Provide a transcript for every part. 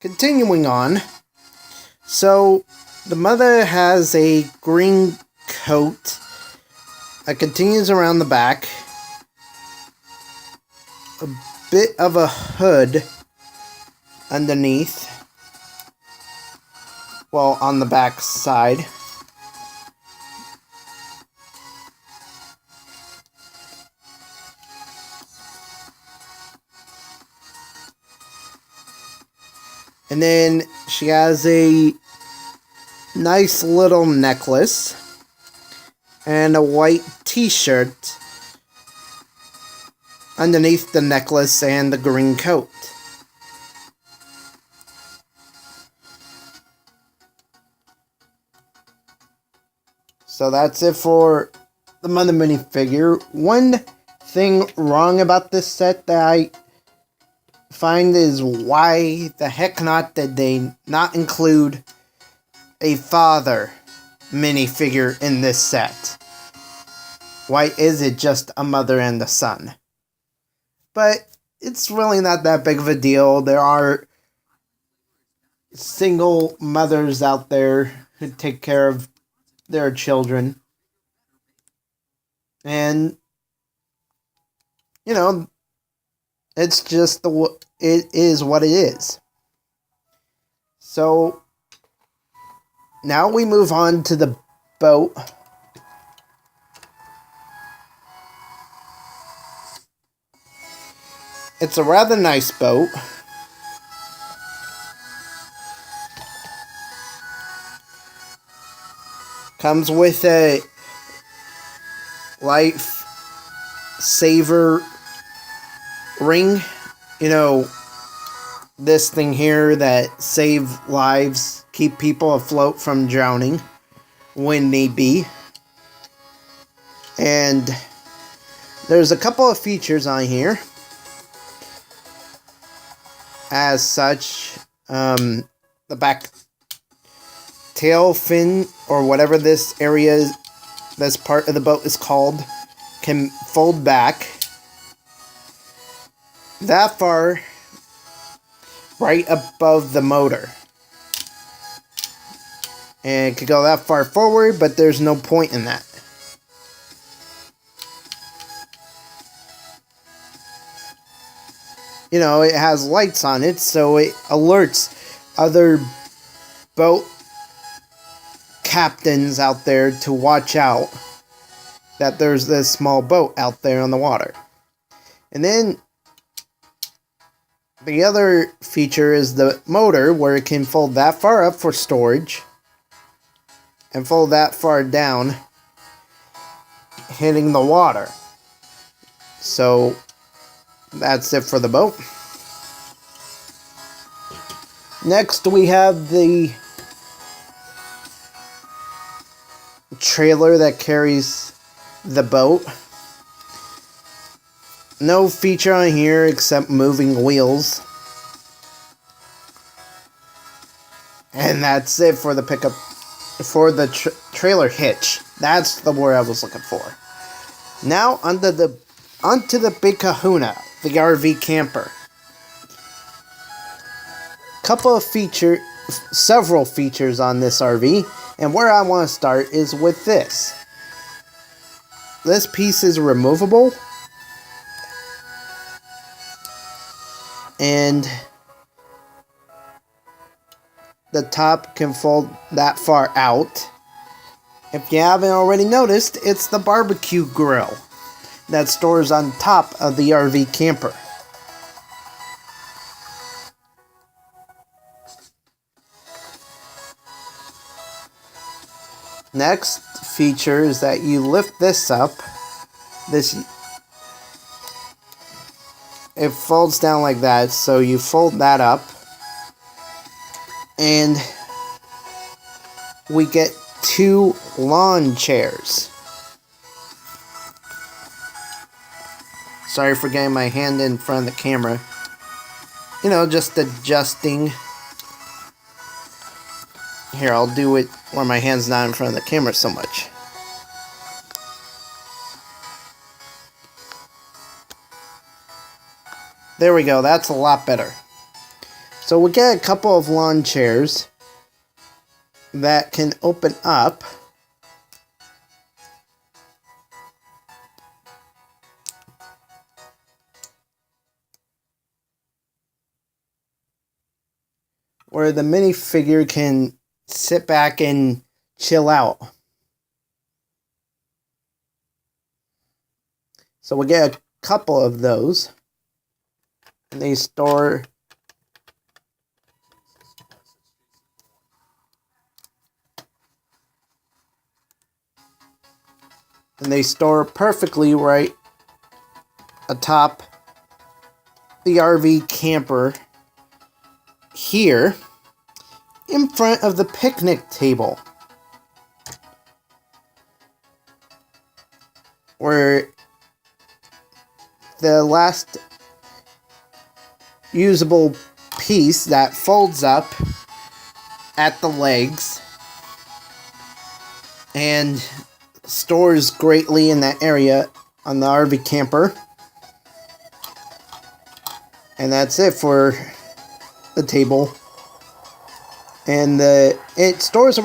continuing on. So, the mother has a green coat that continues around the back. A bit of a hood underneath. Well, on the back side. And then she has a nice little necklace and a white t-shirt underneath the necklace and the green coat. So that's it for the Mother minifigure. One thing wrong about this set that I find is why the heck not did they not include a father minifigure in this set? Why is it just a mother and a son? But it's really not that big of a deal. There are single mothers out there who take care of their children. And, you know, it's just it is what it is. So, now we move on to the boat. It's a rather nice boat. Comes with a life saver ring. You know, this thing here that save lives, keep people afloat from drowning when need be. And there's a couple of features on here. As such, the back tail fin, or whatever this area, this part of the boat is called, can fold back that far, right above the motor. And it could go that far forward, but there's no point in that. You know, it has lights on it, so it alerts other boat captains out there to watch out that there's this small boat out there on the water. And then the other feature is the motor, where it can fold that far up for storage and fold that far down, hitting the water. So that's it for the boat. Next, we have the trailer that carries the boat. No feature on here except moving wheels. And that's it for the pickup, for the trailer hitch. That's the word I was looking for. Now onto the big kahuna, the RV camper. Several features on this RV, and where I want to start is with this. This piece is removable, and the top can fold that far out. If you haven't already noticed, it's the barbecue grill that stores on top of the RV camper. Next feature is that you lift this up. It folds down like that, so you fold that up, and we get 2 lawn chairs. Sorry for getting my hand in front of the camera. You know, just adjusting. Here, I'll do it where my hand's not in front of the camera so much. There we go, that's a lot better. So we get a couple of lawn chairs that can open up. Where the minifigure can sit back and chill out. So we get a couple of those. And they store perfectly right atop the RV camper here in front of the picnic table, where the last usable piece that folds up at the legs and stores greatly in that area on the RV camper. And that's it for the table. And it stores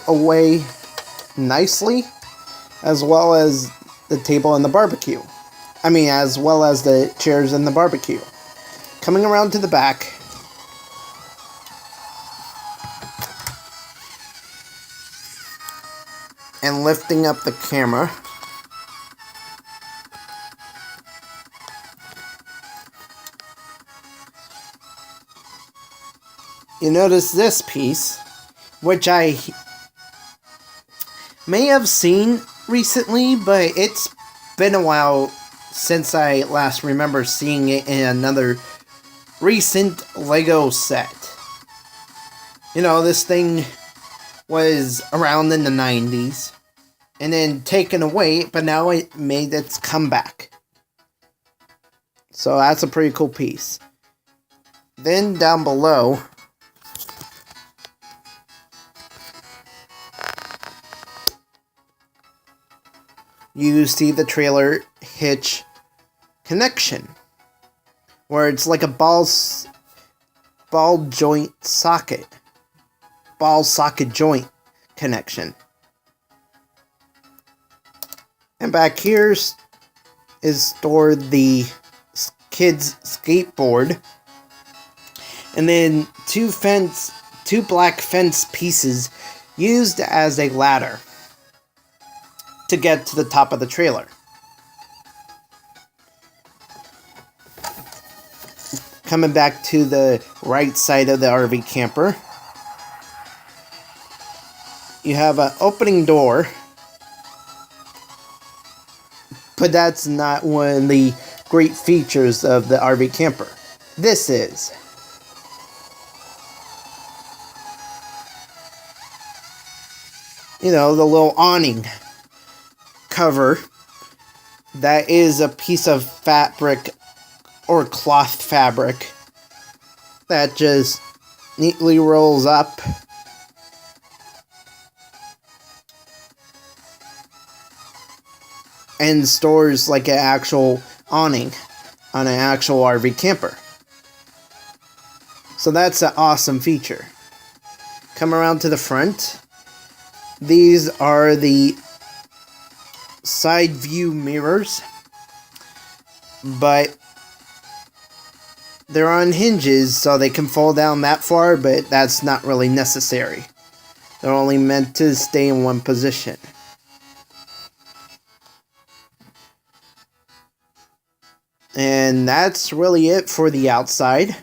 away nicely, as well as the table and the barbecue. As well as the chairs and the barbecue. Coming around to the back, and lifting up the camera, you notice this piece, which I may have seen recently, but it's been a while since I last remember seeing it in another recent Lego set. This thing was around in the 90s and then taken away, but now it made its comeback. So that's a pretty cool piece. Then down below, you see the trailer hitch connection, where it's like a ball socket joint connection. And back here is stored the kid's skateboard, and then two black fence pieces used as a ladder to get to the top of the trailer. Coming back to the right side of the RV camper, you have an opening door, but that's not one of the great features of the RV camper. This is. The little awning cover that is a piece of fabric or cloth fabric that just neatly rolls up and stores like an actual awning on an actual RV camper. So that's an awesome feature. Come around to the front. These are the side view mirrors, but they're on hinges, so they can fall down that far, but that's not really necessary. They're only meant to stay in one position. And that's really it for the outside.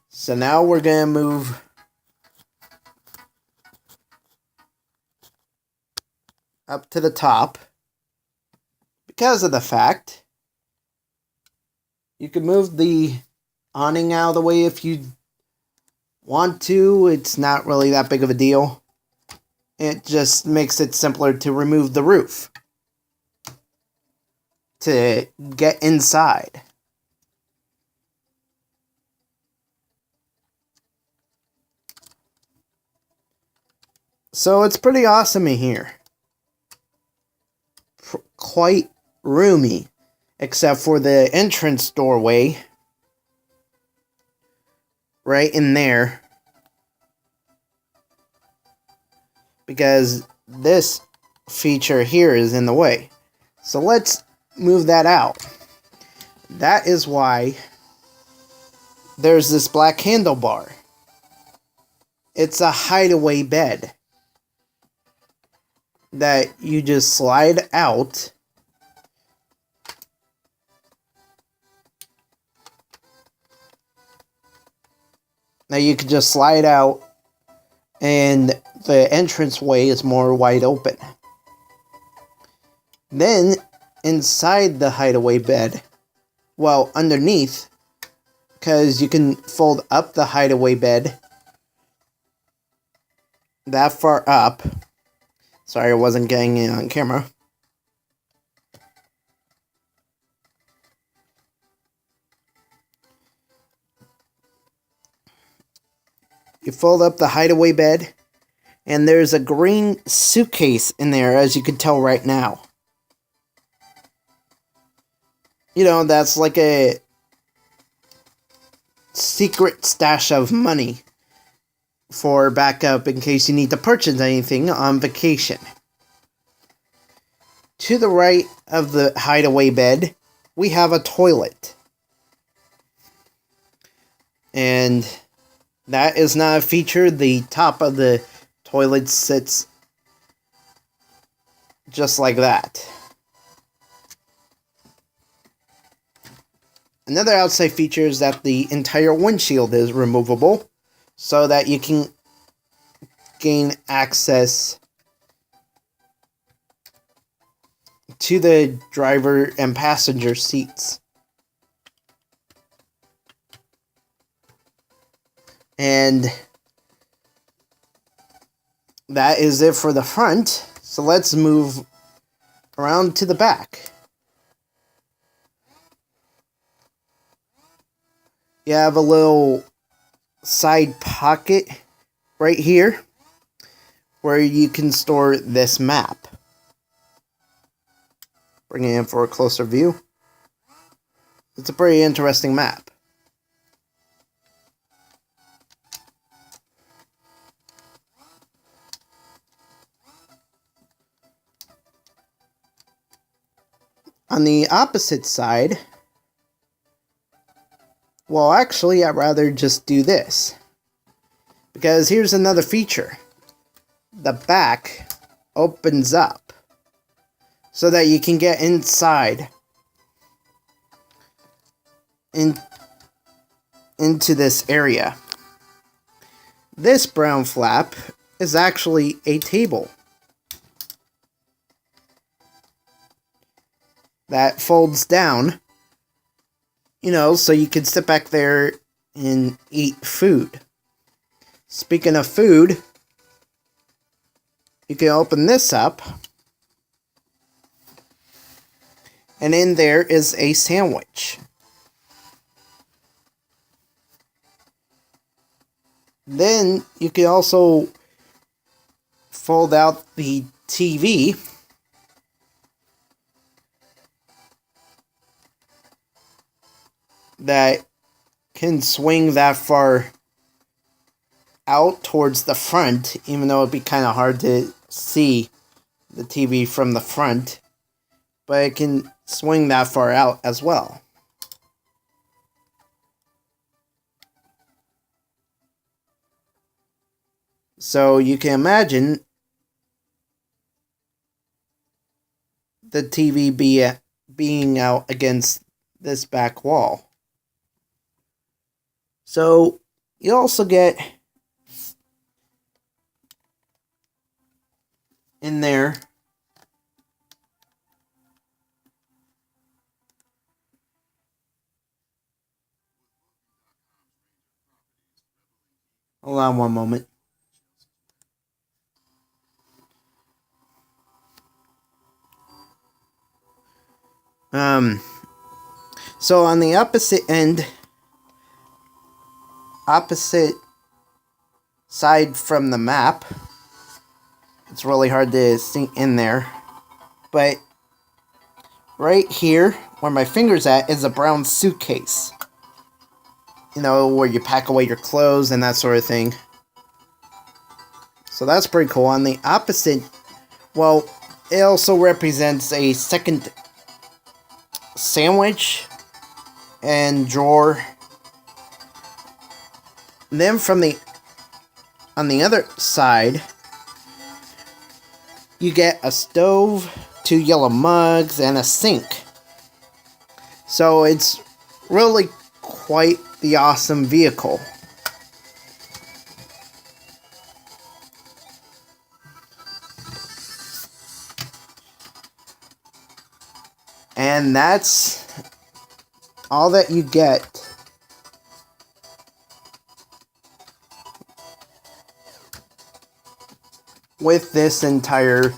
So now we're going to move up to the top, because of the fact you can move the awning out of the way if you want to. It's not really that big of a deal. It just makes it simpler to remove the roof to get inside. So it's pretty awesome in here. Quite roomy, except for the entrance doorway, right in there, because this feature here is in the way. So let's move that out. That is why there's this black handlebar. It's a hideaway bed that you just slide out. Now you can just slide out and the entranceway is more wide open. Then inside the hideaway bed, well, underneath, because you can fold up the hideaway bed that far up. Sorry, I wasn't getting it on camera. You fold up the hideaway bed, and there's a green suitcase in there, as you can tell right now. You know, that's like a secret stash of money for backup in case you need to purchase anything on vacation. To the right of the hideaway bed, we have a toilet. And that is not a feature. The top of the toilet sits just like that. Another outside feature is that the entire windshield is removable so that you can gain access to the driver and passenger seats. And that is it for the front. So let's move around to the back. You have a little side pocket right here where you can store this map. Bring it in for a closer view. It's a pretty interesting map. On the opposite side, well, actually, I'd rather just do this. Because here's another feature. The back opens up so that you can get inside into this area. This brown flap is actually a table that folds down, you know, so you can sit back there and eat food. Speaking of food, you can open this up, and in there is a sandwich. Then you can also fold out the TV that can swing that far out towards the front, even though it'd be kind of hard to see the TV from the front, but it can swing that far out as well. So you can imagine the TV being out against this back wall. So you also get in there hold on one moment. So on the opposite side from the map, it's really hard to see in there, but right here where my finger's at is a brown suitcase. you know, where you pack away your clothes and that sort of thing. So that's pretty cool. On the opposite, well, it also represents a second sandwich and drawer. And then on the other side, you get a stove, 2 yellow mugs, and a sink. So it's really quite the awesome vehicle. And that's all that you get with this entire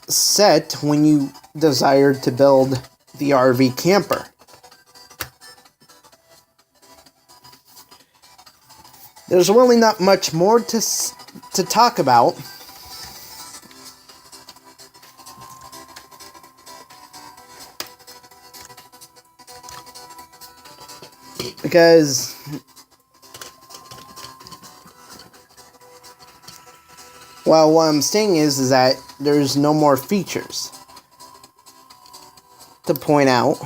set when you desire to build the RV camper. There's really not much more to talk about. Because well, what I'm saying is that there's no more features to point out.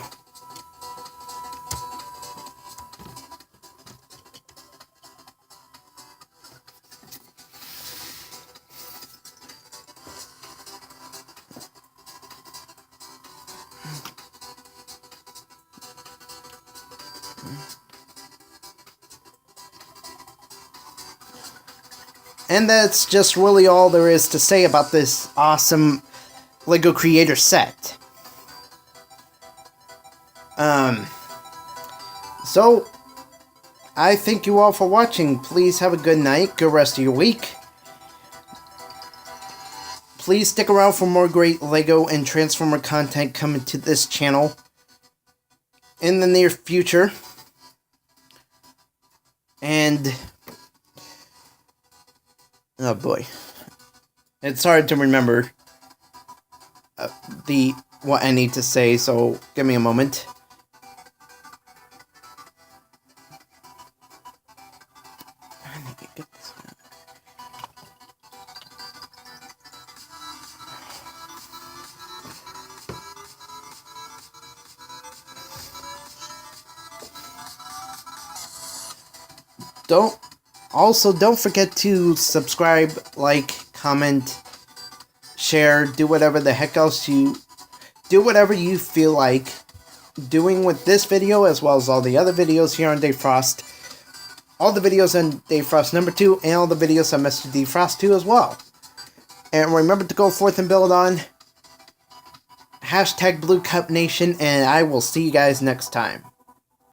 And that's just really all there is to say about this awesome LEGO Creator set. So, I thank you all for watching. Please have a good night, good rest of your week. Please stick around for more great LEGO and Transformer content coming to this channel in the near future. And oh boy, it's hard to remember what I need to say, so give me a moment. I need to get this one. Don't forget to subscribe, like, comment, share, do whatever the heck else do whatever you feel like doing with this video, as well as all the other videos here on Dayfrost. All the videos on Dayfrost number 2, and all the videos on Mr. Dayfrost 2 as well. And remember to go forth and build on. #BlueCupNation, and I will see you guys next time.